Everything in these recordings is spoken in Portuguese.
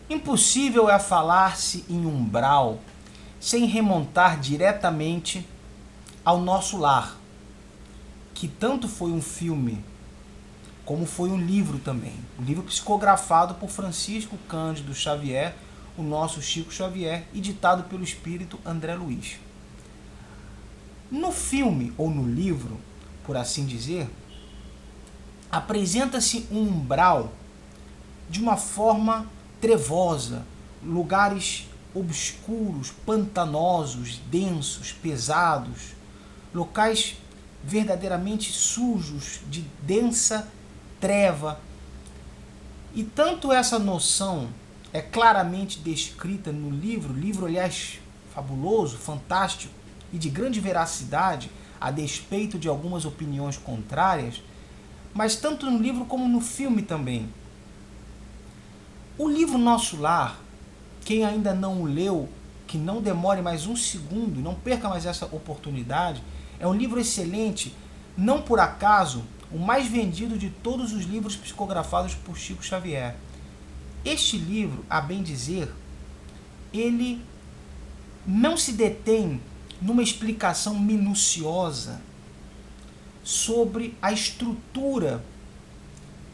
Impossível é falar-se em umbral sem remontar diretamente ao nosso lar, que tanto foi um filme como foi um livro também. Um livro psicografado por Francisco Cândido Xavier, o nosso Chico Xavier, e ditado pelo espírito André Luiz. No filme, ou no livro, por assim dizer, apresenta-se um umbral de uma forma trevosa, lugares obscuros, pantanosos, densos, pesados, locais verdadeiramente sujos de densa treva. E tanto essa noção é claramente descrita no livro, aliás, fabuloso, fantástico e de grande veracidade, a despeito de algumas opiniões contrárias, mas tanto no livro como no filme também. O livro Nosso Lar, quem ainda não o leu, que não demore mais um segundo, não perca mais essa oportunidade, é um livro excelente, não por acaso, o mais vendido de todos os livros psicografados por Chico Xavier. Este livro, a bem dizer, ele não se detém numa explicação minuciosa sobre a estrutura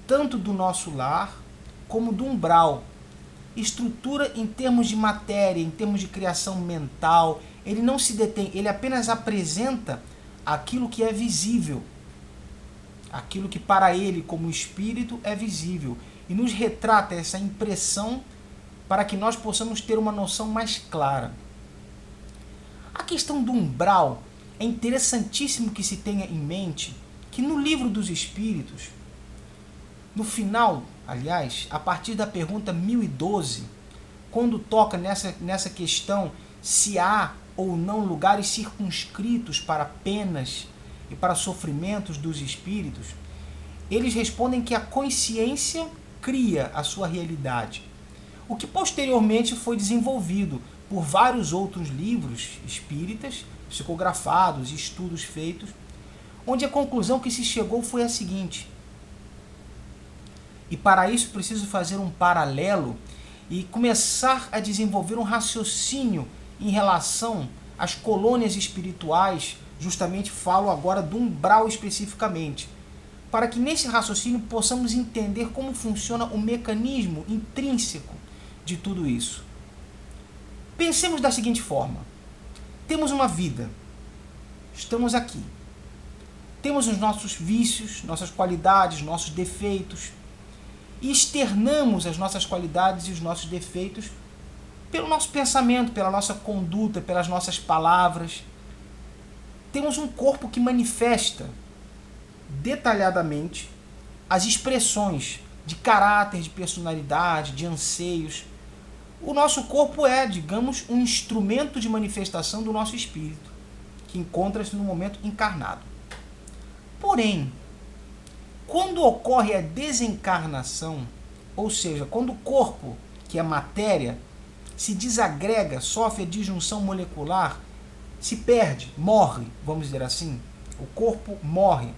tanto do nosso lar como do umbral. Estrutura em termos de matéria, em termos de criação mental, ele não se detém, ele apenas apresenta aquilo que é visível, aquilo que para ele, como espírito, é visível, e nos retrata essa impressão para que nós possamos ter uma noção mais clara. A questão do umbral é interessantíssimo que se tenha em mente que no Livro dos Espíritos, no final, aliás, a partir da pergunta 1012, quando toca nessa questão se há ou não lugares circunscritos para penas e para sofrimentos dos espíritos, eles respondem que a consciência cria a sua realidade, o que posteriormente foi desenvolvido por vários outros livros espíritas, psicografados e estudos feitos, onde a conclusão que se chegou foi a seguinte. E para isso preciso fazer um paralelo e começar a desenvolver um raciocínio em relação às colônias espirituais, justamente falo agora do umbral especificamente, para que nesse raciocínio possamos entender como funciona o mecanismo intrínseco de tudo isso. Pensemos da seguinte forma: temos uma vida, estamos aqui, temos os nossos vícios, nossas qualidades, nossos defeitos, e externamos as nossas qualidades e os nossos defeitos pelo nosso pensamento, pela nossa conduta, pelas nossas palavras. Temos um corpo que manifesta detalhadamente as expressões de caráter, de personalidade, de anseios. O nosso corpo é, digamos, um instrumento de manifestação do nosso espírito, que encontra-se no momento encarnado. Porém, quando ocorre a desencarnação, ou seja, quando o corpo, que é matéria, se desagrega, sofre a disjunção molecular, se perde, morre, vamos dizer assim, o corpo morre.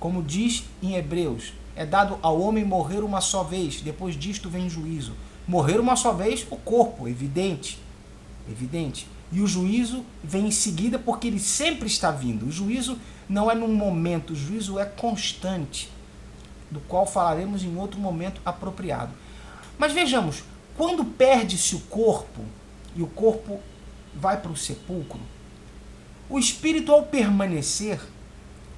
Como diz em Hebreus, é dado ao homem morrer uma só vez, depois disto vem juízo. Morrer uma só vez, o corpo, evidente. E o juízo vem em seguida porque ele sempre está vindo. O juízo não é num momento, o juízo é constante, do qual falaremos em outro momento apropriado. Mas vejamos, quando perde-se o corpo, e o corpo vai para o sepulcro, o espírito, ao permanecer,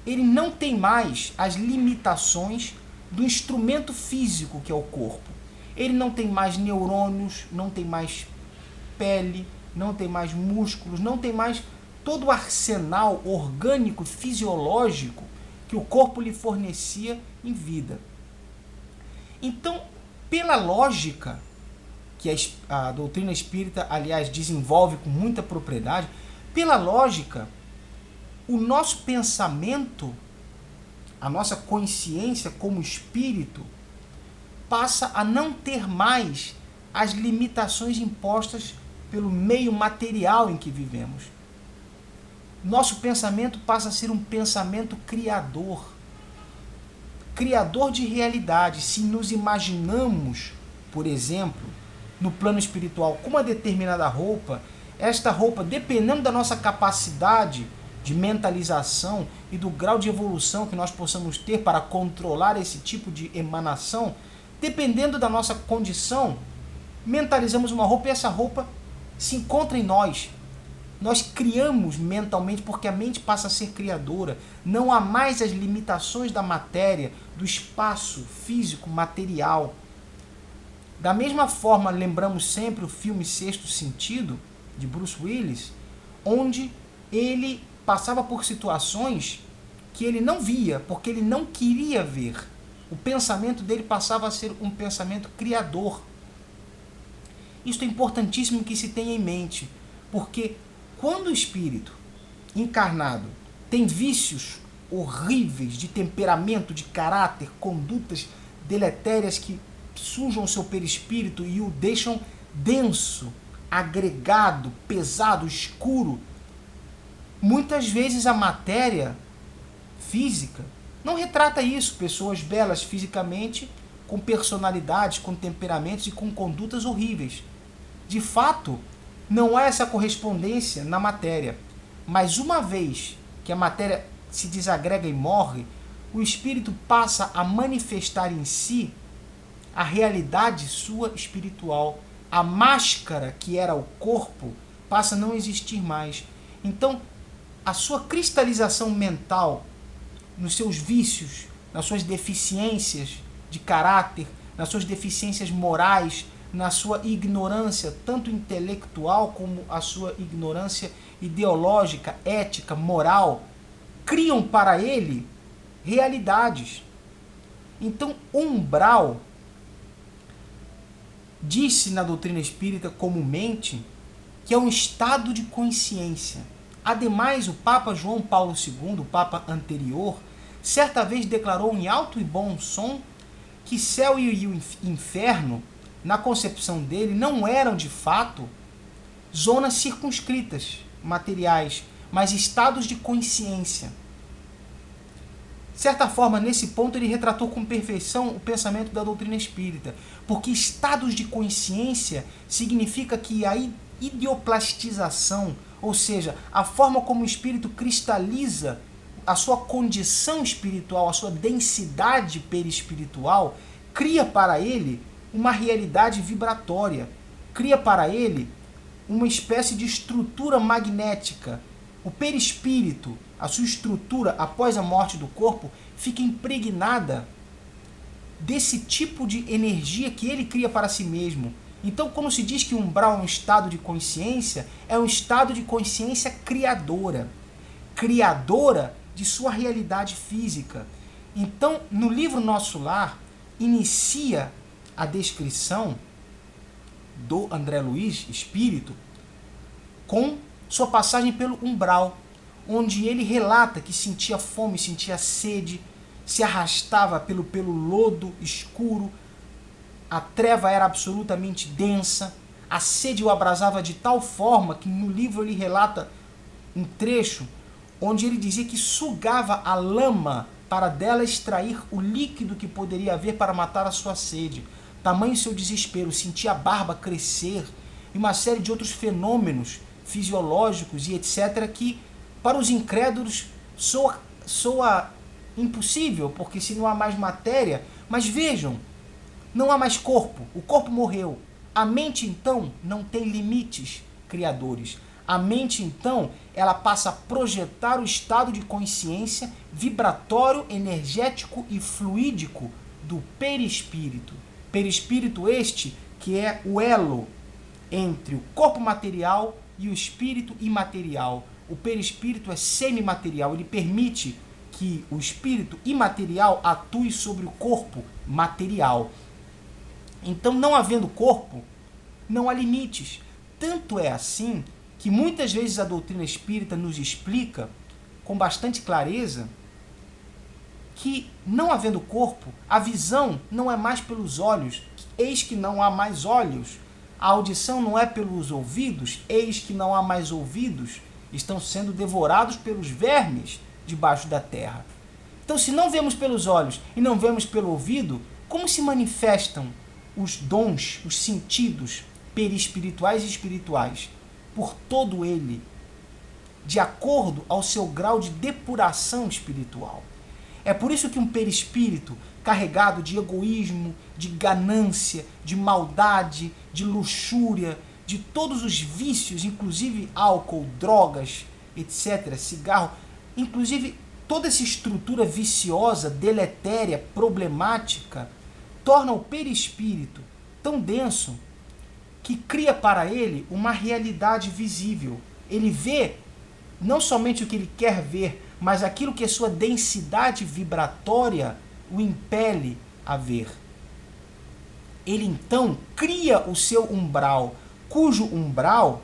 ele não tem mais as limitações do instrumento físico que é o corpo. Ele não tem mais neurônios, não tem mais pele, não tem mais músculos, não tem mais todo o arsenal orgânico, fisiológico que o corpo lhe fornecia em vida. Então, pela lógica que a doutrina espírita, aliás, desenvolve com muita propriedade, pela lógica, o nosso pensamento, a nossa consciência como espírito, passa a não ter mais as limitações impostas pelo meio material em que vivemos. Nosso pensamento passa a ser um pensamento criador. Criador de realidade. Se nos imaginamos, por exemplo, no plano espiritual com uma determinada roupa, esta roupa, dependendo da nossa capacidade de mentalização e do grau de evolução que nós possamos ter para controlar esse tipo de emanação, dependendo da nossa condição, mentalizamos uma roupa e essa roupa se encontra em nós. Nós criamos mentalmente porque a mente passa a ser criadora. Não há mais as limitações da matéria, do espaço físico, material. Da mesma forma, lembramos sempre o filme Sexto Sentido, de Bruce Willis, onde ele passava por situações que ele não via, porque ele não queria ver. O pensamento dele passava a ser um pensamento criador. Isso é importantíssimo que se tenha em mente, porque quando o espírito encarnado tem vícios horríveis de temperamento, de caráter, condutas deletérias que sujam o seu perispírito e o deixam denso, agregado, pesado, escuro, muitas vezes a matéria física não retrata isso. Pessoas belas fisicamente, com personalidades, com temperamentos e com condutas horríveis. De fato, não há essa correspondência na matéria. Mas uma vez que a matéria se desagrega e morre, o espírito passa a manifestar em si a realidade sua espiritual. A máscara que era o corpo passa a não existir mais. Então, a sua cristalização mental, nos seus vícios, nas suas deficiências de caráter, nas suas deficiências morais, na sua ignorância, tanto intelectual como a sua ignorância ideológica, ética, moral, criam para ele realidades. Então, o umbral, diz-se na doutrina espírita comumente, que é um estado de consciência. Ademais, o Papa João Paulo II, o Papa anterior, certa vez declarou em alto e bom som que céu e o inferno, na concepção dele, não eram de fato zonas circunscritas, materiais, mas estados de consciência. De certa forma, nesse ponto, ele retratou com perfeição o pensamento da doutrina espírita, porque estados de consciência significa que a idioplastização, ou seja, a forma como o espírito cristaliza a sua condição espiritual, a sua densidade perispiritual, cria para ele uma realidade vibratória, cria para ele uma espécie de estrutura magnética. O perispírito, a sua estrutura após a morte do corpo, fica impregnada desse tipo de energia que ele cria para si mesmo. Então, quando se diz que o umbral é um estado de consciência, é um estado de consciência criadora. Criadora de sua realidade física. Então, no livro Nosso Lar, inicia a descrição do André Luiz, espírito, com sua passagem pelo umbral, onde ele relata que sentia fome, sentia sede, se arrastava pelo lodo escuro, a treva era absolutamente densa, a sede o abrasava de tal forma que no livro ele relata um trecho onde ele dizia que sugava a lama para dela extrair o líquido que poderia haver para matar a sua sede. Tamanho seu desespero, sentia a barba crescer e uma série de outros fenômenos fisiológicos e etc. que para os incrédulos soa impossível, porque se não há mais matéria, mas vejam, não há mais corpo, o corpo morreu. A mente, então, não tem limites criadores. A mente, então, ela passa a projetar o estado de consciência vibratório, energético e fluídico do perispírito. Perispírito este que é o elo entre o corpo material e o espírito imaterial. O perispírito é semimaterial, ele permite que o espírito imaterial atue sobre o corpo material. Então, não havendo corpo, não há limites. Tanto é assim que muitas vezes a doutrina espírita nos explica com bastante clareza que, não havendo corpo, a visão não é mais pelos olhos, eis que não há mais olhos. A audição não é pelos ouvidos, eis que não há mais ouvidos, estão sendo devorados pelos vermes debaixo da terra. Então, se não vemos pelos olhos e não vemos pelo ouvido, como se manifestam os dons, os sentidos, perispirituais e espirituais, por todo ele, de acordo ao seu grau de depuração espiritual. É por isso que um perispírito carregado de egoísmo, de ganância, de maldade, de luxúria, de todos os vícios, inclusive álcool, drogas, etc., cigarro, inclusive toda essa estrutura viciosa, deletéria, problemática, torna o perispírito tão denso que cria para ele uma realidade visível. Ele vê não somente o que ele quer ver, mas aquilo que a sua densidade vibratória o impele a ver. Ele então cria o seu umbral, cujo umbral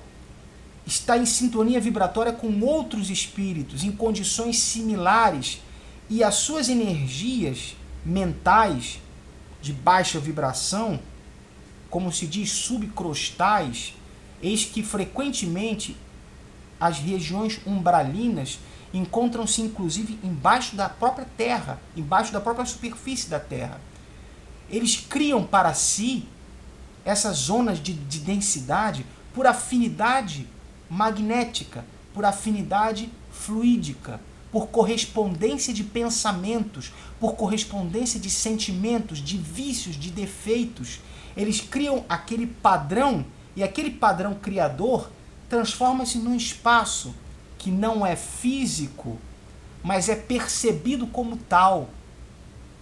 está em sintonia vibratória com outros espíritos, em condições similares, e as suas energias mentais de baixa vibração, como se diz, subcrostais, eis que frequentemente as regiões umbralinas encontram-se inclusive embaixo da própria Terra, embaixo da própria superfície da Terra. Eles criam para si essas zonas de densidade por afinidade magnética, por afinidade fluídica, por correspondência de pensamentos, por correspondência de sentimentos, de vícios, de defeitos. Eles criam aquele padrão, e aquele padrão criador transforma-se num espaço que não é físico, mas é percebido como tal.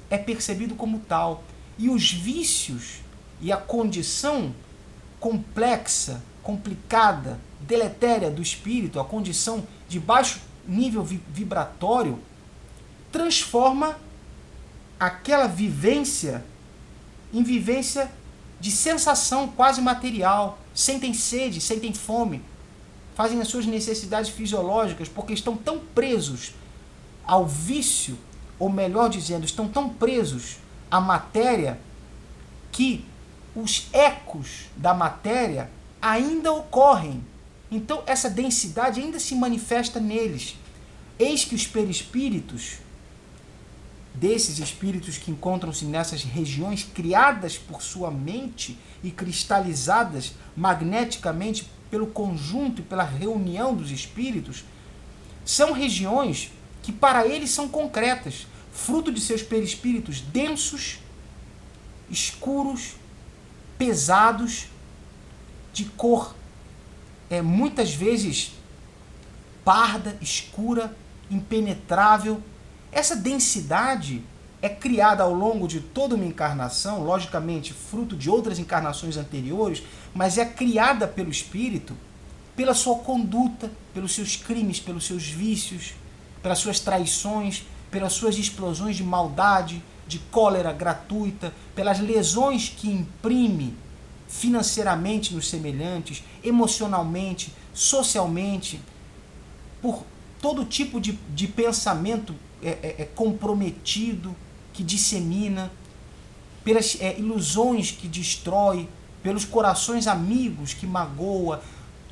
É percebido como tal. E os vícios e a condição complexa, complicada, deletéria do espírito, a condição de baixo nível vibratório, transforma aquela vivência em vivência de sensação quase material. Sentem sede, sentem fome, fazem as suas necessidades fisiológicas, porque estão tão presos ao vício, ou melhor dizendo, estão tão presos à matéria, que os ecos da matéria ainda ocorrem. Então essa densidade ainda se manifesta neles. Eis que os perispíritos, desses espíritos que encontram-se nessas regiões criadas por sua mente e cristalizadas magneticamente pelo conjunto e pela reunião dos espíritos, são regiões que para eles são concretas, fruto de seus perispíritos densos, escuros, pesados, de cor muitas vezes parda, escura, impenetrável. Essa densidade é criada ao longo de toda uma encarnação, logicamente fruto de outras encarnações anteriores, mas é criada pelo espírito, pela sua conduta, pelos seus crimes, pelos seus vícios, pelas suas traições, pelas suas explosões de maldade, de cólera gratuita, pelas lesões que imprime financeiramente nos semelhantes, emocionalmente, socialmente, por todo tipo de pensamento comprometido que dissemina, pelas ilusões que destrói, pelos corações amigos que magoa.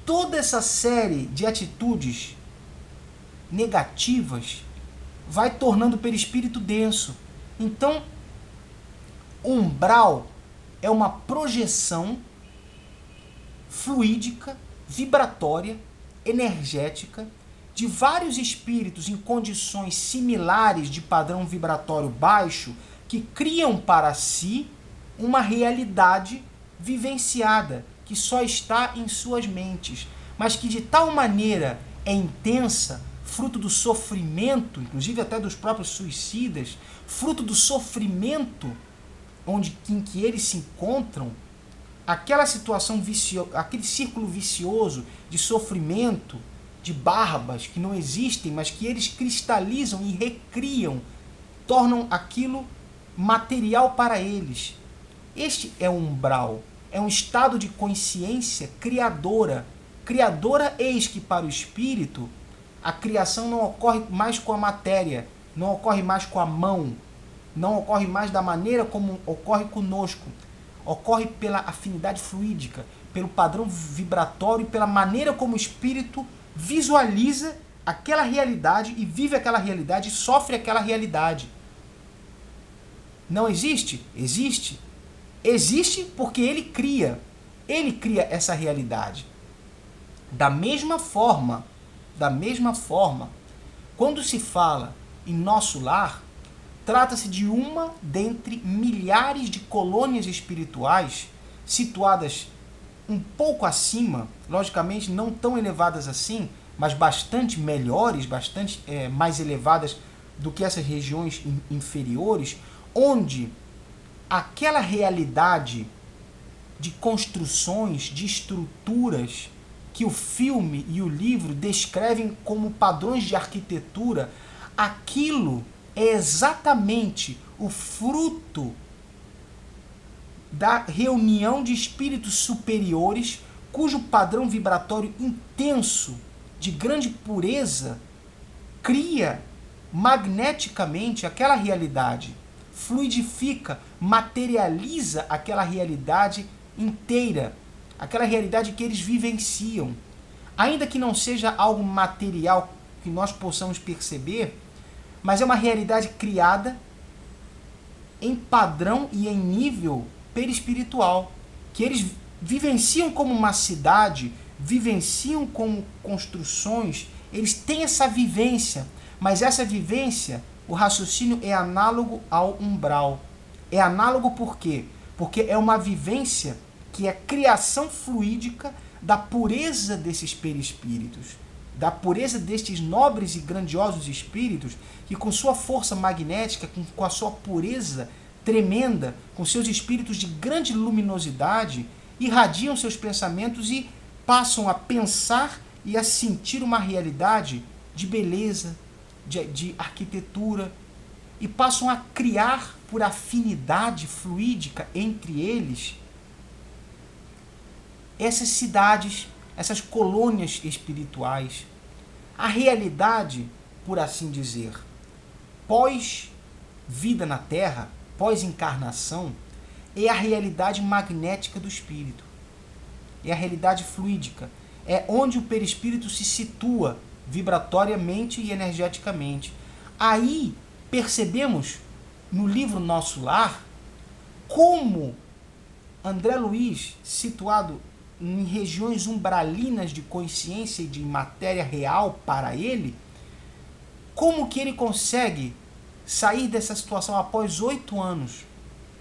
Toda essa série de atitudes negativas vai tornando o perispírito denso. Então, o umbral é uma projeção fluídica, vibratória, energética, de vários espíritos em condições similares de padrão vibratório baixo, que criam para si uma realidade vivenciada, que só está em suas mentes, mas que de tal maneira é intensa, fruto do sofrimento, inclusive até dos próprios suicidas, fruto do sofrimento em que eles se encontram, aquela situação aquele círculo vicioso de sofrimento, de barbas que não existem, mas que eles cristalizam e recriam, tornam aquilo material para eles. Este é o umbral, é um estado de consciência criadora. Criadora, eis que para o espírito a criação não ocorre mais com a matéria, não ocorre mais com a mão, não ocorre mais da maneira como ocorre conosco. Ocorre pela afinidade fluídica, pelo padrão vibratório e pela maneira como o espírito visualiza aquela realidade e vive aquela realidade e sofre aquela realidade. Não existe? Existe. Existe porque ele cria. Ele cria essa realidade. Da mesma forma, quando se fala em nosso lar, trata-se de uma dentre milhares de colônias espirituais situadas um pouco acima, logicamente não tão elevadas assim, mas bastante melhores, bastante mais elevadas do que essas regiões inferiores, onde aquela realidade de construções, de estruturas que o filme e o livro descrevem como padrões de arquitetura, aquilo é exatamente o fruto da reunião de espíritos superiores cujo padrão vibratório intenso, de grande pureza, cria magneticamente aquela realidade, fluidifica, materializa aquela realidade inteira, aquela realidade que eles vivenciam. Ainda que não seja algo material que nós possamos perceber, mas é uma realidade criada em padrão e em nível perispiritual, que eles vivenciam como uma cidade, vivenciam como construções, eles têm essa vivência, mas essa vivência, o raciocínio é análogo ao umbral. É análogo por quê? Porque é uma vivência que é criação fluídica da pureza desses perispíritos, da pureza destes nobres e grandiosos espíritos que com sua força magnética, com a sua pureza tremenda, com seus espíritos de grande luminosidade, irradiam seus pensamentos e passam a pensar e a sentir uma realidade de beleza, de arquitetura, e passam a criar por afinidade fluídica entre eles essas cidades, essas colônias espirituais. A realidade, por assim dizer, pós-vida na Terra, pós-encarnação, é a realidade magnética do espírito. É a realidade fluídica. É onde o perispírito se situa vibratoriamente e energeticamente. Aí percebemos no livro Nosso Lar como André Luiz, situado em regiões umbralinas de consciência e de matéria real para ele, como que ele consegue sair dessa situação após 8 anos?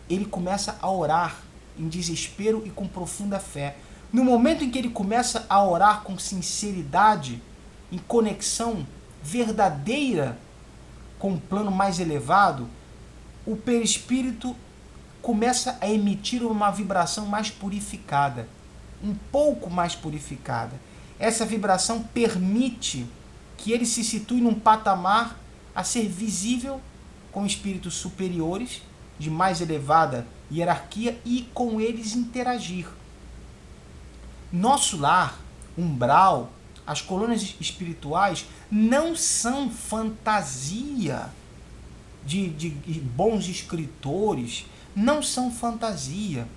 Ele começa a orar em desespero e com profunda fé. No momento em que ele começa a orar com sinceridade, em conexão verdadeira com o plano mais elevado, o perispírito começa a emitir uma vibração mais purificada, um pouco mais purificada. Essa vibração permite que ele se situe num patamar a ser visível com espíritos superiores, de mais elevada hierarquia, e com eles interagir. Nosso lar, umbral, as colônias espirituais não são fantasia de bons escritores, não são fantasia.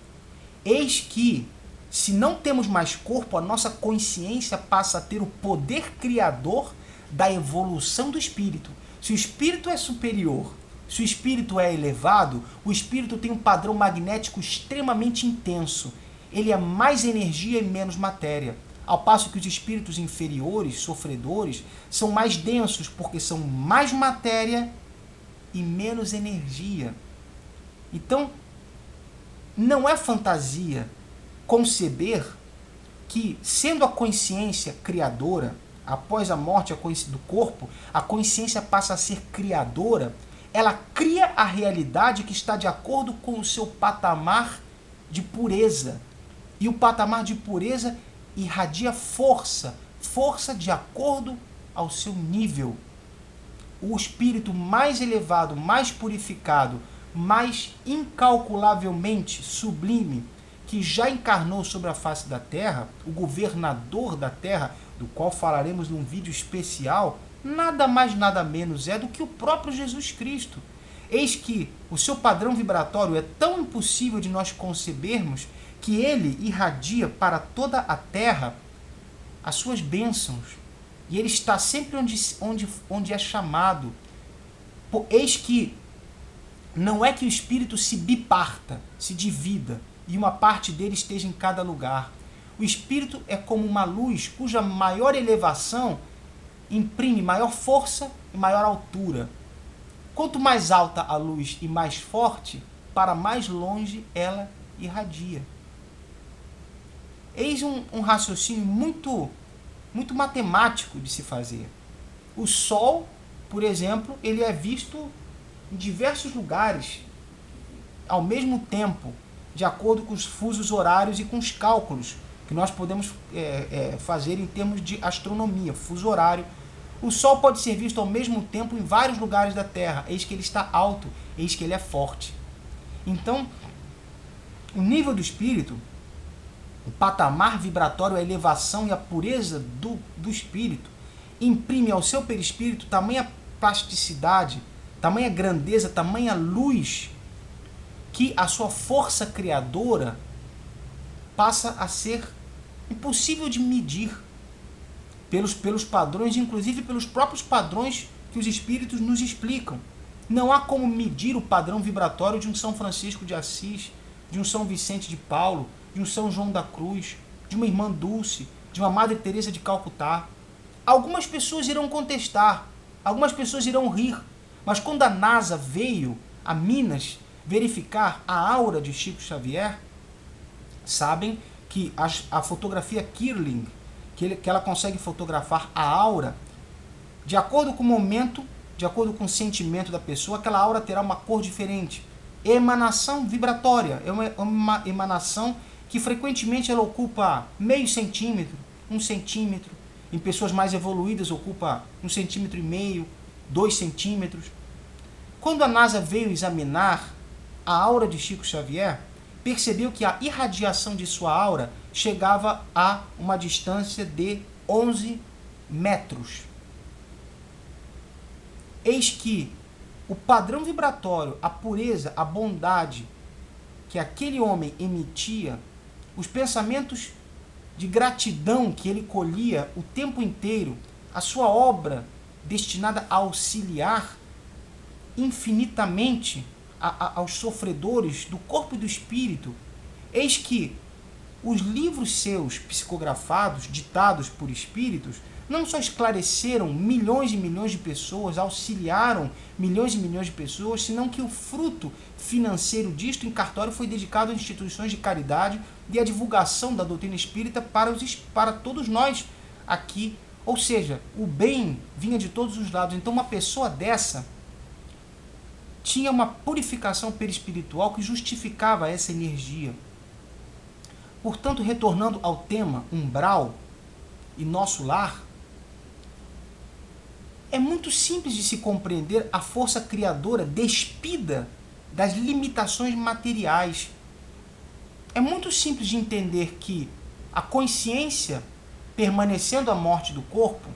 Eis que, se não temos mais corpo, a nossa consciência passa a ter o poder criador da evolução do espírito. Se o espírito é superior, se o espírito é elevado, o espírito tem um padrão magnético extremamente intenso. Ele é mais energia e menos matéria. Ao passo que os espíritos inferiores, sofredores, são mais densos, porque são mais matéria e menos energia. Então, não é fantasia conceber que, sendo a consciência criadora, após a morte do corpo, a consciência passa a ser criadora, ela cria a realidade que está de acordo com o seu patamar de pureza. E o patamar de pureza irradia força de acordo ao seu nível. O espírito mais elevado, mais purificado, mais incalculavelmente sublime, que já encarnou sobre a face da Terra, o governador da Terra, do qual falaremos num vídeo especial, nada mais nada menos é do que o próprio Jesus Cristo. Eis que o seu padrão vibratório é tão impossível de nós concebermos que ele irradia para toda a Terra as suas bênçãos. E ele está sempre onde é chamado. Eis que não é que o espírito se biparta, se divida. e uma parte dele esteja em cada lugar. O espírito é como uma luz cuja maior elevação imprime maior força e maior altura. Quanto mais alta a luz e mais forte, para mais longe ela irradia. Eis um raciocínio muito matemático de se fazer. O Sol, por exemplo, ele é visto em diversos lugares ao mesmo tempo, de acordo com os fusos horários e com os cálculos que nós podemos fazer em termos de astronomia, fuso horário. O Sol pode ser visto ao mesmo tempo em vários lugares da Terra. Eis que ele está alto, eis que ele é forte. Então, o nível do espírito, o patamar vibratório, a elevação e a pureza do espírito, imprime ao seu perispírito tamanha plasticidade, tamanha grandeza, tamanha luz, que a sua força criadora passa a ser impossível de medir pelos padrões, inclusive pelos próprios padrões que os espíritos nos explicam. Não há como medir o padrão vibratório de um São Francisco de Assis, de um São Vicente de Paulo, de um São João da Cruz, de uma Irmã Dulce, de uma Madre Teresa de Calcutá. Algumas pessoas irão contestar, algumas pessoas irão rir, mas quando a NASA veio a Minas verificar a aura de Chico Xavier, sabem que a fotografia Kirling, que ela consegue fotografar a aura, de acordo com o momento, de acordo com o sentimento da pessoa, aquela aura terá uma cor diferente. É emanação vibratória, é uma emanação que frequentemente ela ocupa meio centímetro, 1 centímetro, em pessoas mais evoluídas ocupa 1,5 centímetros, 2 centímetros. Quando a NASA veio examinar a aura de Chico Xavier, percebeu que a irradiação de sua aura chegava a uma distância de 11 metros. Eis que o padrão vibratório, a pureza, a bondade que aquele homem emitia, os pensamentos de gratidão que ele colhia o tempo inteiro, a sua obra destinada a auxiliar infinitamente aos sofredores do corpo e do espírito, eis que os livros seus psicografados, ditados por espíritos, não só esclareceram milhões e milhões de pessoas, auxiliaram milhões e milhões de pessoas, senão que o fruto financeiro disto em cartório foi dedicado a instituições de caridade e à divulgação da doutrina espírita para todos nós aqui. Ou seja, o bem vinha de todos os lados. Então uma pessoa dessa tinha uma purificação perispiritual que justificava essa energia. Portanto, retornando ao tema umbral e nosso lar, é muito simples de se compreender a força criadora despida das limitações materiais. É muito simples de entender que a consciência, permanecendo à morte do corpo,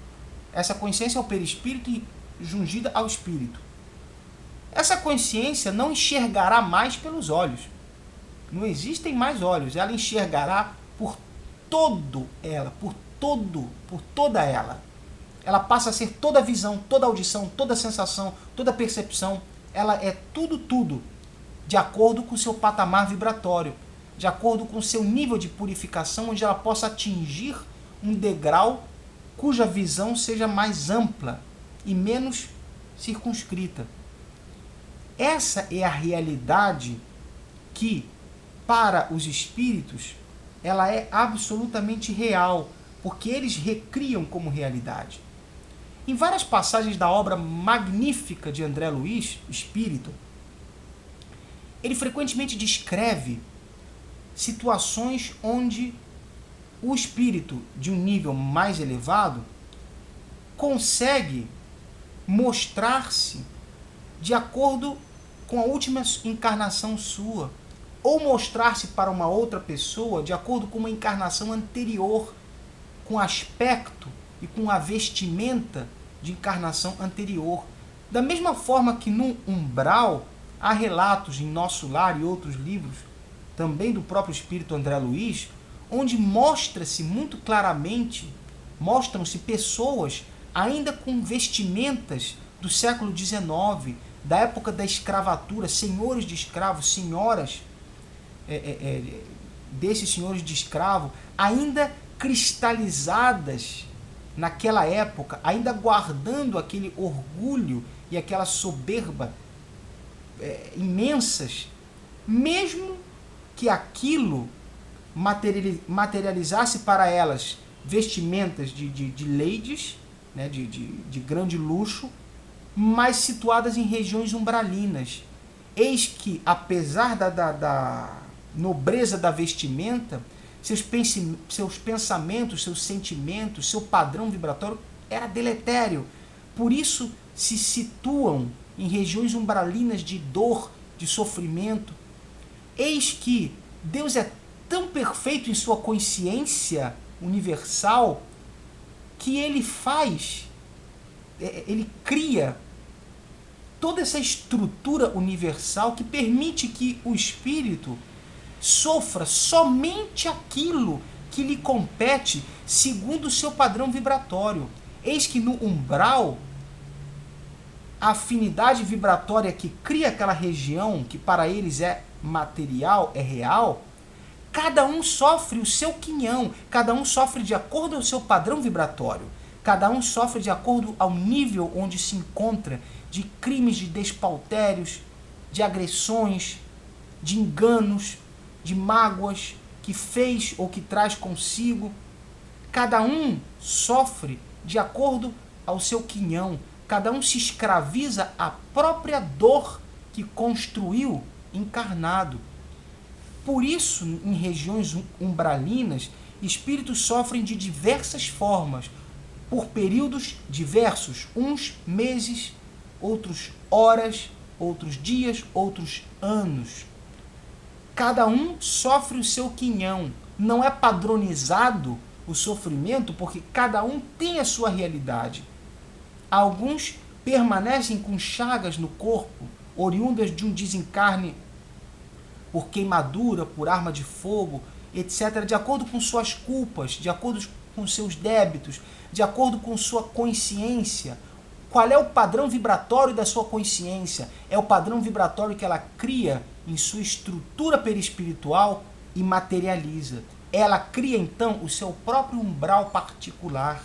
essa consciência é o perispírito e jungida ao espírito. Essa consciência não enxergará mais pelos olhos. Não existem mais olhos. Ela enxergará por toda ela. Ela passa a ser toda visão, toda audição, toda sensação, toda percepção. Ela é tudo, de acordo com o seu patamar vibratório, de acordo com o seu nível de purificação, onde ela possa atingir um degrau cuja visão seja mais ampla e menos circunscrita. Essa é a realidade que, para os espíritos, ela é absolutamente real, porque eles recriam como realidade. Em várias passagens da obra magnífica de André Luiz, Espírito, ele frequentemente descreve situações onde o espírito de um nível mais elevado consegue mostrar-se de acordo com a última encarnação sua, ou mostrar-se para uma outra pessoa de acordo com uma encarnação anterior, com aspecto e com a vestimenta de encarnação anterior. Da mesma forma que no umbral há relatos em Nosso Lar e outros livros, também do próprio espírito André Luiz, onde mostra-se muito claramente, mostram-se pessoas ainda com vestimentas do século XIX, da época da escravatura, senhores de escravos, senhoras, desses senhores de escravo, ainda cristalizadas naquela época, ainda guardando aquele orgulho e aquela soberba imensas, mesmo que aquilo materializasse para elas vestimentas de ladies, né, de grande luxo, mas situadas em regiões umbralinas. Eis que, apesar da nobreza da vestimenta, seus pensamentos, seus sentimentos, seu padrão vibratório era deletério. Por isso se situam em regiões umbralinas de dor, de sofrimento. Eis que Deus é tão perfeito em sua consciência universal que ele cria toda essa estrutura universal que permite que o espírito sofra somente aquilo que lhe compete segundo o seu padrão vibratório. Eis que no umbral, a afinidade vibratória que cria aquela região, que para eles é material, é real, cada um sofre o seu quinhão, cada um sofre de acordo ao seu padrão vibratório, cada um sofre de acordo ao nível onde se encontra, de crimes, de despautérios, de agressões, de enganos, de mágoas que fez ou que traz consigo. Cada um sofre de acordo ao seu quinhão, cada um se escraviza à própria dor que construiu encarnado. Por isso, em regiões umbralinas, espíritos sofrem de diversas formas, por períodos diversos, uns meses, outros horas, outros dias, outros anos. Cada um sofre o seu quinhão. Não é padronizado o sofrimento porque cada um tem a sua realidade. Alguns permanecem com chagas no corpo, oriundas de um desencarne por queimadura, por arma de fogo, etc., de acordo com suas culpas, de acordo com seus débitos, de acordo com sua consciência. Qual é o padrão vibratório da sua consciência? É o padrão vibratório que ela cria em sua estrutura perispiritual e materializa. Ela cria, então, o seu próprio umbral particular,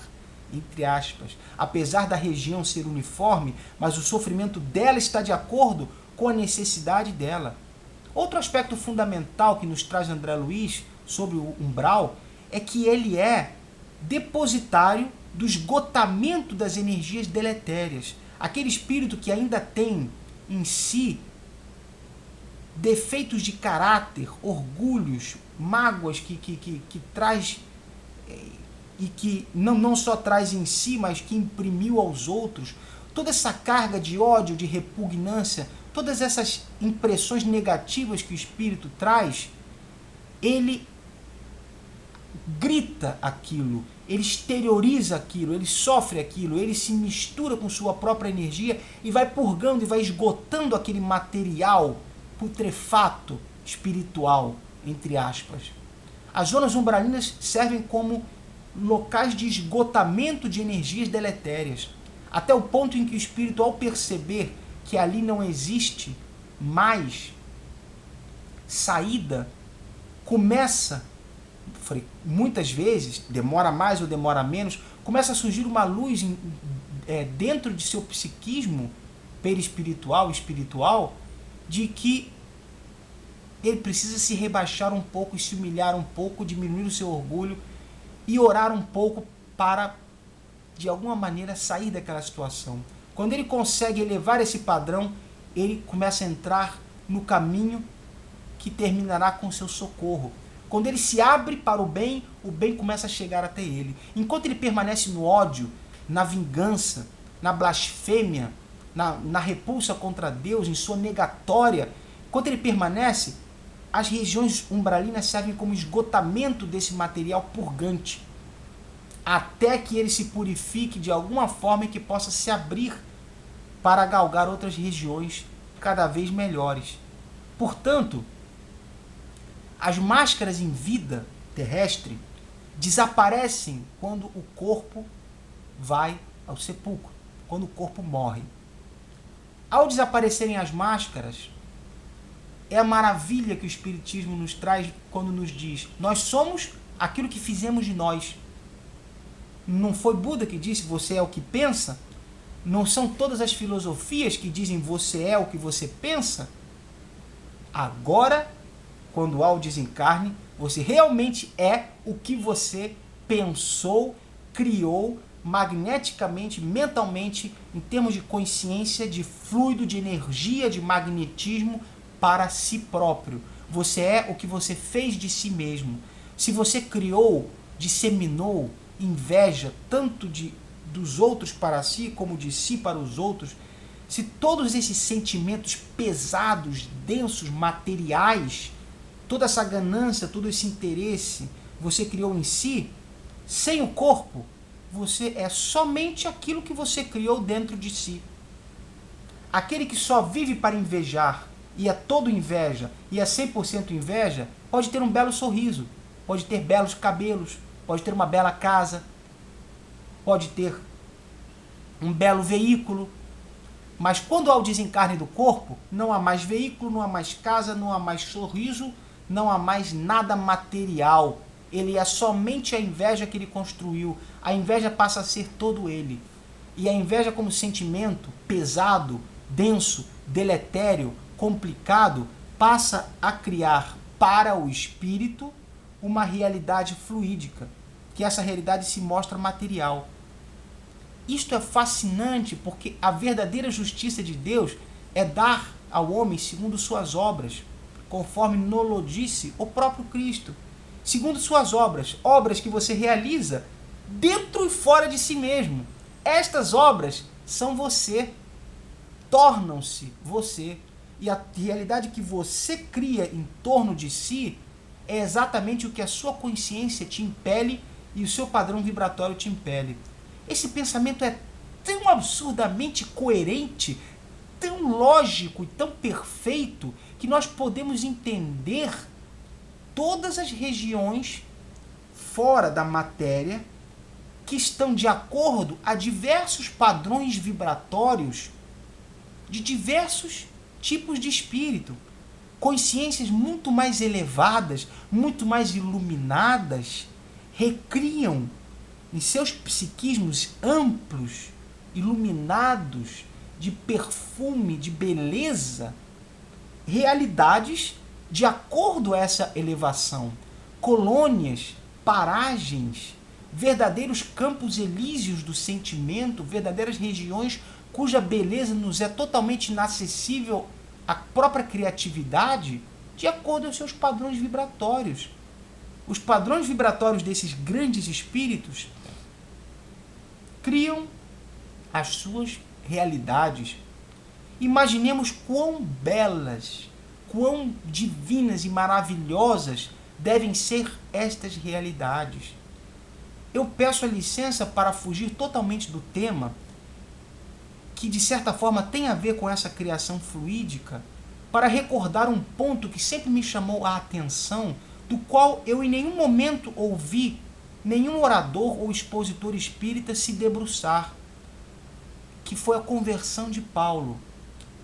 entre aspas. Apesar da região ser uniforme, mas o sofrimento dela está de acordo com a necessidade dela. Outro aspecto fundamental que nos traz André Luiz sobre o umbral é que ele é depositário do esgotamento das energias deletérias. Aquele espírito que ainda tem em si defeitos de caráter, orgulhos, mágoas que traz e que não só traz em si, mas que imprimiu aos outros, toda essa carga de ódio, de repugnância, todas essas impressões negativas que o espírito traz, ele grita aquilo, ele exterioriza aquilo, ele sofre aquilo, ele se mistura com sua própria energia e vai purgando e vai esgotando aquele material putrefato espiritual, entre aspas. As zonas umbralinas servem como locais de esgotamento de energias deletérias, até o ponto em que o espírito, ao perceber que ali não existe mais saída, começa, muitas vezes, demora mais ou demora menos, começa a surgir uma luz dentro de seu psiquismo perispiritual, espiritual, de que ele precisa se rebaixar um pouco, se humilhar um pouco, diminuir o seu orgulho e orar um pouco para, de alguma maneira, sair daquela situação. Quando ele consegue elevar esse padrão, ele começa a entrar no caminho que terminará com seu socorro. Quando ele se abre para o bem começa a chegar até ele. Enquanto ele permanece no ódio, na vingança, na blasfêmia, na repulsa contra Deus, em sua negatória, enquanto ele permanece, as regiões umbralinas servem como esgotamento desse material purgante, até que ele se purifique de alguma forma e que possa se abrir para galgar outras regiões cada vez melhores. Portanto, as máscaras em vida terrestre desaparecem quando o corpo vai ao sepulcro, quando o corpo morre. Ao desaparecerem as máscaras, é a maravilha que o Espiritismo nos traz quando nos diz: nós somos aquilo que fizemos de nós. Não foi Buda que disse você é o que pensa? Não são todas as filosofias que dizem você é o que você pensa? Agora, quando há o desencarne, você realmente é o que você pensou, criou magneticamente, mentalmente, em termos de consciência, de fluido, de energia, de magnetismo para si próprio. Você é o que você fez de si mesmo. Se você criou, disseminou inveja tanto dos outros para si como de si para os outros, se todos esses sentimentos pesados, densos, materiais, toda essa ganância, todo esse interesse você criou em si, sem o corpo, você é somente aquilo que você criou dentro de si. Aquele que só vive para invejar, e é todo inveja, e é 100% inveja, pode ter um belo sorriso, pode ter belos cabelos, pode ter uma bela casa, pode ter um belo veículo, mas quando há o desencarne do corpo, não há mais veículo, não há mais casa, não há mais sorriso, não há mais nada material. Ele é somente a inveja que ele construiu. A inveja passa a ser todo ele. E a inveja como sentimento pesado, denso, deletério, complicado, passa a criar para o espírito uma realidade fluídica, que essa realidade se mostra material. Isto é fascinante porque a verdadeira justiça de Deus é dar ao homem segundo suas obras, conforme nolo disse o próprio Cristo. Segundo suas obras, obras que você realiza dentro e fora de si mesmo. Estas obras são você, tornam-se você. E a realidade que você cria em torno de si é exatamente o que a sua consciência te impele e o seu padrão vibratório te impele. Esse pensamento é tão absurdamente coerente, tão lógico e tão perfeito, que nós podemos entender todas as regiões fora da matéria que estão de acordo a diversos padrões vibratórios de diversos tipos de espírito. Consciências muito mais elevadas, muito mais iluminadas, recriam em seus psiquismos amplos, iluminados, de perfume, de beleza, realidades de acordo a essa elevação. Colônias, paragens, verdadeiros campos elíseos do sentimento, verdadeiras regiões cuja beleza nos é totalmente inacessível à própria criatividade, de acordo aos seus padrões vibratórios. Os padrões vibratórios desses grandes espíritos criam as suas realidades. Imaginemos quão belas, quão divinas e maravilhosas devem ser estas realidades. Eu peço a licença para fugir totalmente do tema, que de certa forma tem a ver com essa criação fluídica, para recordar um ponto que sempre me chamou a atenção, do qual eu em nenhum momento ouvi nenhum orador ou expositor espírita se debruçar, que foi a conversão de Paulo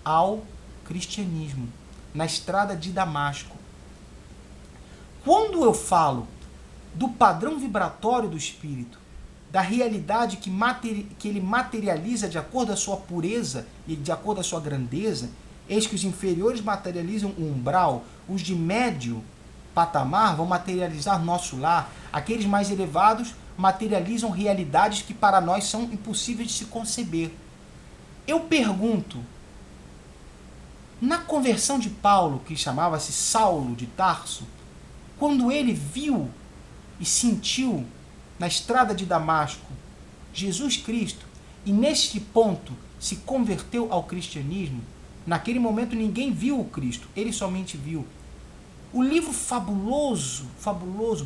ao cristianismo, na estrada de Damasco. Quando eu falo do padrão vibratório do espírito, da realidade que ele materializa de acordo à sua pureza e de acordo à sua grandeza, eis que os inferiores materializam o umbral, os de médio patamar vão materializar nosso lar, aqueles mais elevados materializam realidades que para nós são impossíveis de se conceber. Eu pergunto, na conversão de Paulo, que chamava-se Saulo de Tarso, quando ele viu e sentiu na estrada de Damasco Jesus Cristo, e neste ponto se converteu ao cristianismo, naquele momento ninguém viu o Cristo, ele somente viu. O livro fabuloso,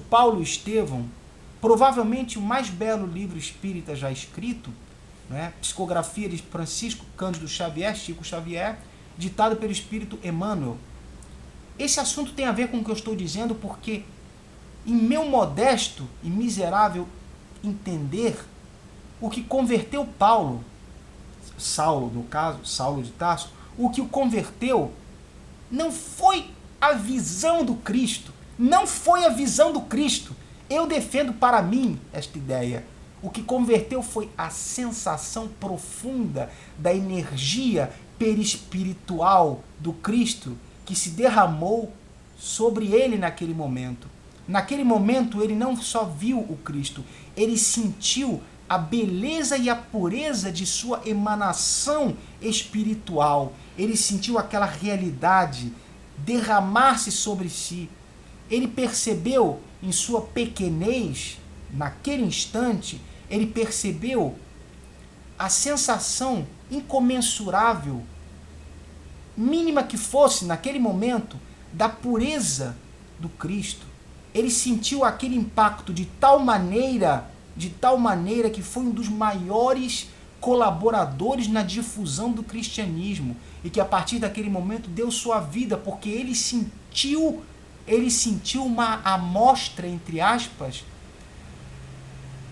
Paulo e Estevão, provavelmente o mais belo livro espírita já escrito, né? Psicografia de Francisco Cândido Xavier, Chico Xavier, ditado pelo Espírito Emmanuel. Esse assunto tem a ver com o que eu estou dizendo, porque em meu modesto e miserável entender, o que converteu Paulo, Saulo no caso, Saulo de Tarso, o que o converteu não foi a visão do Cristo. Não foi a visão do Cristo. Eu defendo para mim esta ideia. O que converteu foi a sensação profunda da energia perispiritual do Cristo que se derramou sobre ele naquele momento. Naquele momento ele não só viu o Cristo, ele sentiu a beleza e a pureza de sua emanação espiritual. Ele sentiu aquela realidade derramar-se sobre si. Ele percebeu em sua pequenez, naquele instante, ele percebeu a sensação incomensurável, mínima que fosse naquele momento, da pureza do Cristo. Ele sentiu aquele impacto de tal maneira que foi um dos maiores colaboradores na difusão do cristianismo e que a partir daquele momento deu sua vida, porque ele sentiu uma amostra, entre aspas,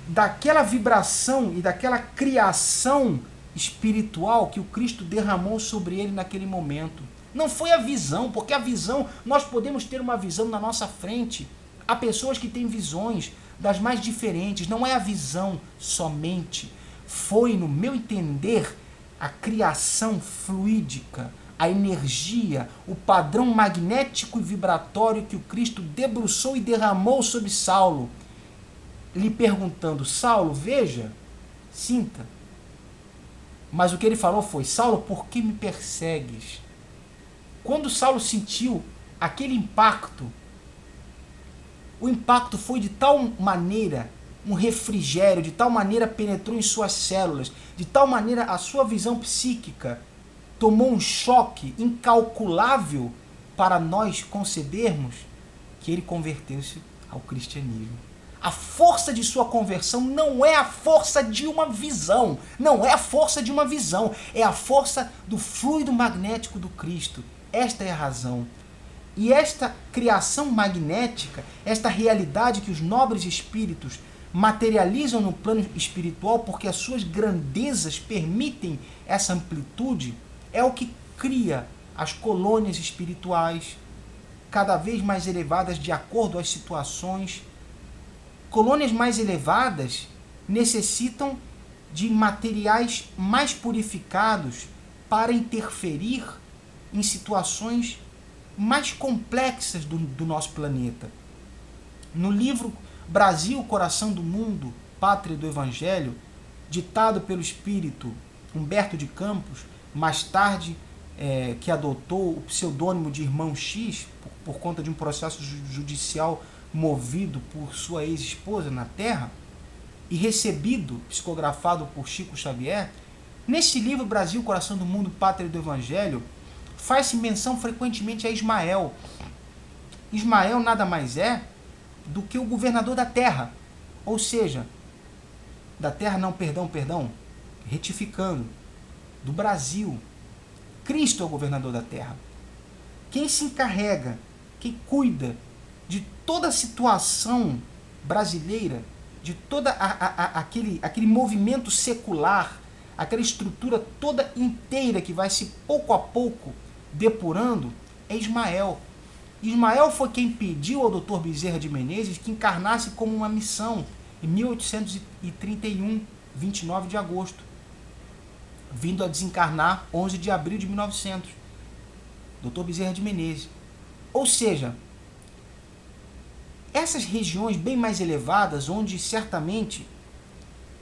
daquela vibração e daquela criação espiritual que o Cristo derramou sobre ele naquele momento. Não foi a visão, porque a visão, nós podemos ter uma visão na nossa frente. Há pessoas que têm visões das mais diferentes, não é a visão somente. Foi, no meu entender, a criação fluídica, a energia, o padrão magnético e vibratório que o Cristo debruçou e derramou sobre Saulo, lhe perguntando: Saulo, veja, sinta. Mas o que ele falou foi: Saulo, por que me persegues? Quando Saulo sentiu aquele impacto, o impacto foi de tal maneira, um refrigério, de tal maneira penetrou em suas células, de tal maneira a sua visão psíquica tomou um choque incalculável para nós concebermos, que ele converteu-se ao cristianismo. A força de sua conversão não é a força de uma visão, não é a força de uma visão, é a força do fluido magnético do Cristo. Esta é a razão. E esta criação magnética, esta realidade que os nobres espíritos materializam no plano espiritual, porque as suas grandezas permitem essa amplitude, é o que cria as colônias espirituais, cada vez mais elevadas de acordo às situações. Colônias mais elevadas necessitam de materiais mais purificados para interferir em situações mais complexas do nosso planeta. No livro Brasil, Coração do Mundo, Pátria do Evangelho, ditado pelo espírito Humberto de Campos, mais tarde que adotou o pseudônimo de Irmão X, por conta de um processo judicial movido por sua ex-esposa na Terra, e recebido, psicografado por Chico Xavier, nesse livro Brasil, Coração do Mundo, Pátria do Evangelho, faz-se menção frequentemente a Ismael. Ismael nada mais é do que o governador da terra, ou seja, da terra não, perdão, retificando, do Brasil. Cristo é o governador da terra. Quem se encarrega, quem cuida de toda a situação brasileira, de todo aquele movimento secular, aquela estrutura toda inteira que vai se pouco a pouco depurando, é Ismael. Ismael foi quem pediu ao Dr. Bezerra de Menezes que encarnasse como uma missão em 1831, 29 de agosto, vindo a desencarnar 11 de abril de 1900. Dr. Bezerra de Menezes. Ou seja, essas regiões bem mais elevadas, onde certamente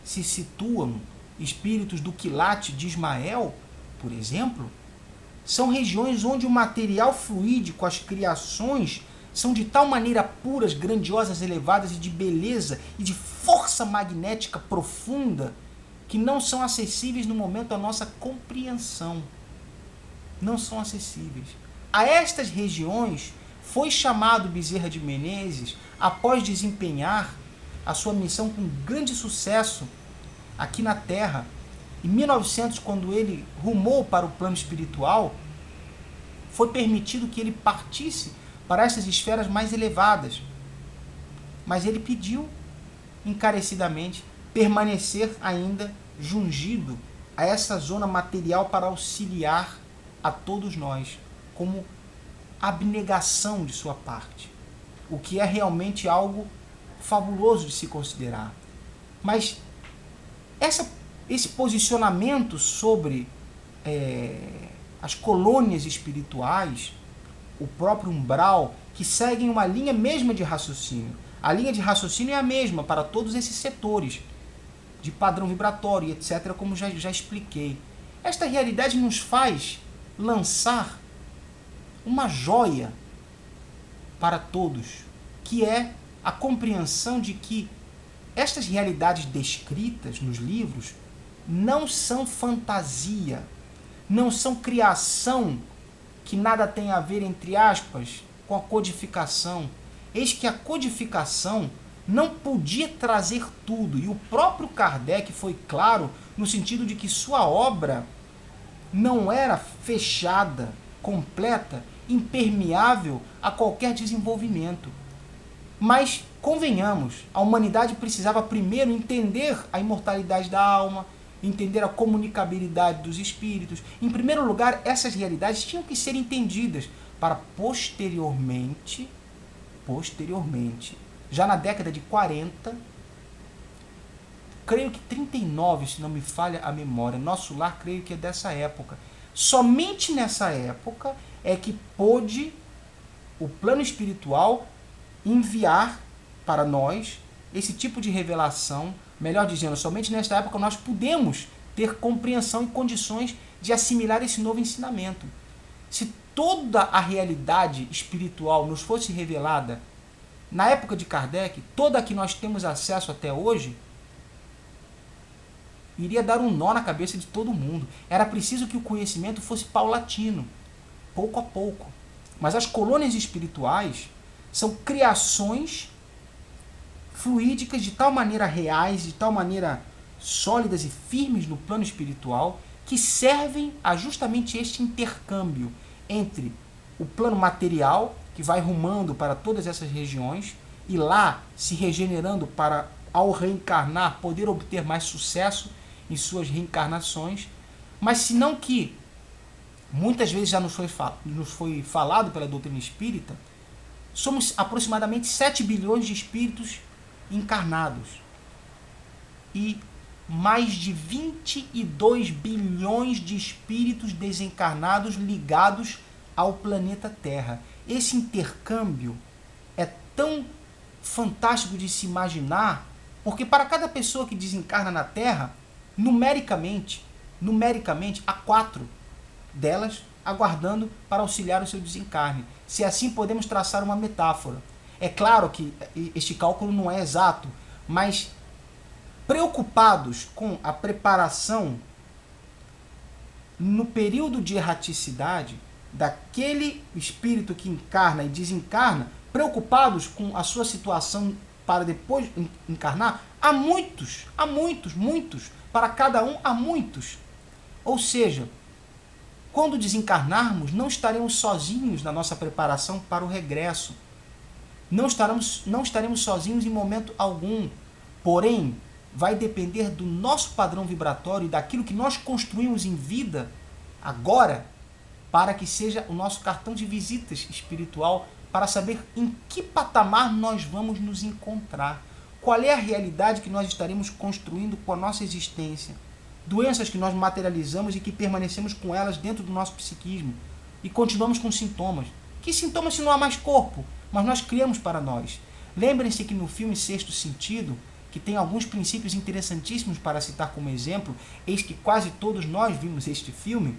se situam espíritos do quilate de Ismael, por exemplo, são regiões onde o material fluídico, as criações, são de tal maneira puras, grandiosas, elevadas e de beleza e de força magnética profunda que não são acessíveis no momento da nossa compreensão. Não são acessíveis. A estas regiões foi chamado Bezerra de Menezes após desempenhar a sua missão com grande sucesso aqui na Terra. Em 1900, quando ele rumou para o plano espiritual, foi permitido que ele partisse para essas esferas mais elevadas. Mas ele pediu encarecidamente permanecer ainda jungido a essa zona material para auxiliar a todos nós, como abnegação de sua parte, o que é realmente algo fabuloso de se considerar. Mas esse posicionamento sobre as colônias espirituais, o próprio umbral, que seguem uma linha mesma de raciocínio. A linha de raciocínio é a mesma para todos esses setores, de padrão vibratório, etc., como já expliquei. Esta realidade nos faz lançar uma joia para todos, que é a compreensão de que estas realidades descritas nos livros não são fantasia, não são criação que nada tem a ver, entre aspas, com a codificação. Eis que a codificação não podia trazer tudo, e o próprio Kardec foi claro no sentido de que sua obra não era fechada, completa, impermeável a qualquer desenvolvimento. Mas, convenhamos, a humanidade precisava primeiro entender a imortalidade da alma, entender a comunicabilidade dos espíritos. Em primeiro lugar, essas realidades tinham que ser entendidas para posteriormente, já na década de 40, creio que 39, se não me falha a memória, Nosso Lar creio que é dessa época. Somente nessa época é que pôde o plano espiritual enviar para nós esse tipo de revelação. Melhor dizendo, somente nesta época nós pudemos ter compreensão e condições de assimilar esse novo ensinamento. Se toda a realidade espiritual nos fosse revelada na época de Kardec, toda a que nós temos acesso até hoje, iria dar um nó na cabeça de todo mundo. Era preciso que o conhecimento fosse paulatino, pouco a pouco. Mas as colônias espirituais são criações fluídicas de tal maneira reais, de tal maneira sólidas e firmes no plano espiritual, que servem a justamente este intercâmbio entre o plano material, que vai rumando para todas essas regiões, e lá se regenerando para, ao reencarnar, poder obter mais sucesso em suas reencarnações, mas se não que, muitas vezes já nos foi falado pela doutrina espírita, somos aproximadamente 7 bilhões de espíritos encarnados e mais de 22 bilhões de espíritos desencarnados ligados ao planeta Terra. Esse intercâmbio é tão fantástico de se imaginar, porque para cada pessoa que desencarna na Terra, numericamente, há 4 delas aguardando para auxiliar o seu desencarne. Se assim podemos traçar uma metáfora. É claro que este cálculo não é exato, mas preocupados com a preparação no período de erraticidade daquele espírito que encarna e desencarna, preocupados com a sua situação para depois encarnar, há muitos, para cada um há muitos. Ou seja, quando desencarnarmos, não estaremos sozinhos na nossa preparação para o regresso. Não estaremos sozinhos em momento algum. Porém, vai depender do nosso padrão vibratório e daquilo que nós construímos em vida agora, para que seja o nosso cartão de visitas espiritual, para saber em que patamar nós vamos nos encontrar. Qual é a realidade que nós estaremos construindo com a nossa existência. Doenças que nós materializamos e que permanecemos com elas dentro do nosso psiquismo. E continuamos com sintomas. Que sintomas se não há mais corpo? Mas nós criamos para nós. Lembrem-se que no filme Sexto Sentido, que tem alguns princípios interessantíssimos para citar como exemplo, eis que quase todos nós vimos este filme,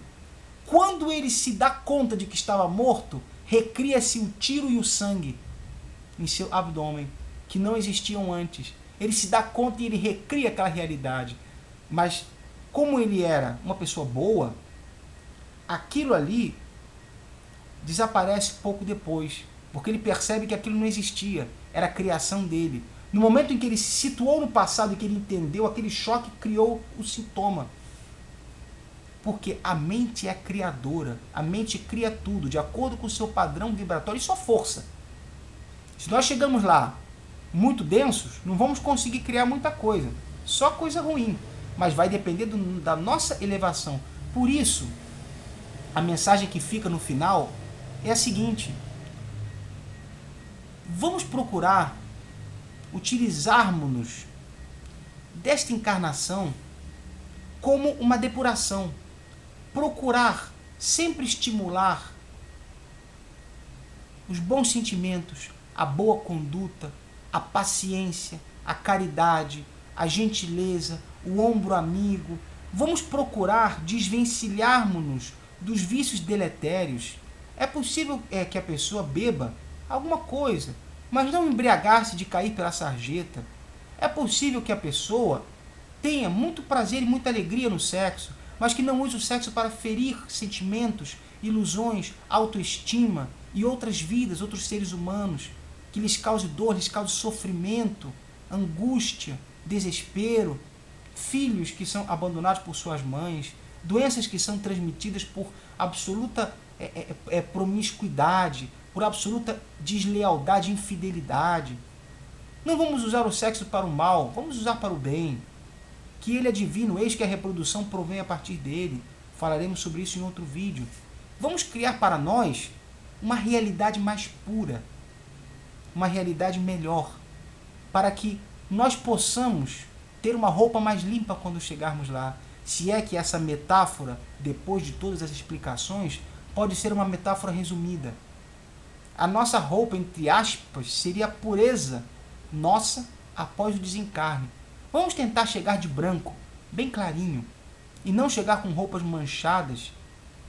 quando ele se dá conta de que estava morto, recria-se o tiro e o sangue em seu abdômen, que não existiam antes. Ele se dá conta e ele recria aquela realidade. Mas, como ele era uma pessoa boa, aquilo ali desaparece pouco depois, porque ele percebe que aquilo não existia, era a criação dele. No momento em que ele se situou no passado e que ele entendeu, aquele choque criou o sintoma. Porque a mente é criadora, a mente cria tudo, de acordo com o seu padrão vibratório e sua força. Se nós chegamos lá muito densos, não vamos conseguir criar muita coisa, só coisa ruim, mas vai depender da nossa elevação. Por isso, a mensagem que fica no final é a seguinte: vamos procurar utilizarmos-nos desta encarnação como uma depuração, procurar sempre estimular os bons sentimentos, a boa conduta, a paciência, a caridade, a gentileza, o ombro amigo. Vamos procurar desvencilharmos-nos dos vícios deletérios. É possível que a pessoa beba alguma coisa, mas não embriagar-se de cair pela sarjeta. É possível que a pessoa tenha muito prazer e muita alegria no sexo, mas que não use o sexo para ferir sentimentos, ilusões, autoestima e outras vidas, outros seres humanos, que lhes cause dor, lhes cause sofrimento, angústia, desespero, filhos que são abandonados por suas mães, doenças que são transmitidas por absoluta promiscuidade, por absoluta deslealdade e infidelidade. Não vamos usar o sexo para o mal, vamos usar para o bem. Que ele é divino, eis que a reprodução provém a partir dele. Falaremos sobre isso em outro vídeo. Vamos criar para nós uma realidade mais pura, uma realidade melhor, para que nós possamos ter uma roupa mais limpa quando chegarmos lá. Se é que essa metáfora, depois de todas as explicações, pode ser uma metáfora resumida. A nossa roupa, entre aspas, seria a pureza nossa após o desencarne. Vamos tentar chegar de branco, bem clarinho, e não chegar com roupas manchadas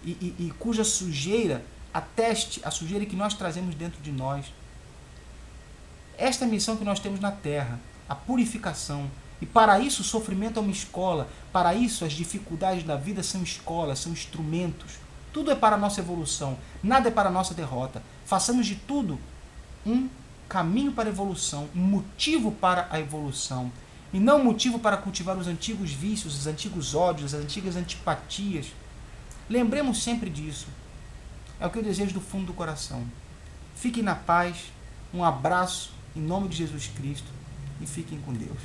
e cuja sujeira ateste a sujeira que nós trazemos dentro de nós. Esta é a missão que nós temos na Terra, a purificação. E para isso o sofrimento é uma escola, para isso as dificuldades da vida são escolas, são instrumentos. Tudo é para a nossa evolução, nada é para a nossa derrota. Façamos de tudo um caminho para a evolução, um motivo para a evolução. E não um motivo para cultivar os antigos vícios, os antigos ódios, as antigas antipatias. Lembremos sempre disso. É o que eu desejo do fundo do coração. Fiquem na paz, um abraço em nome de Jesus Cristo e fiquem com Deus.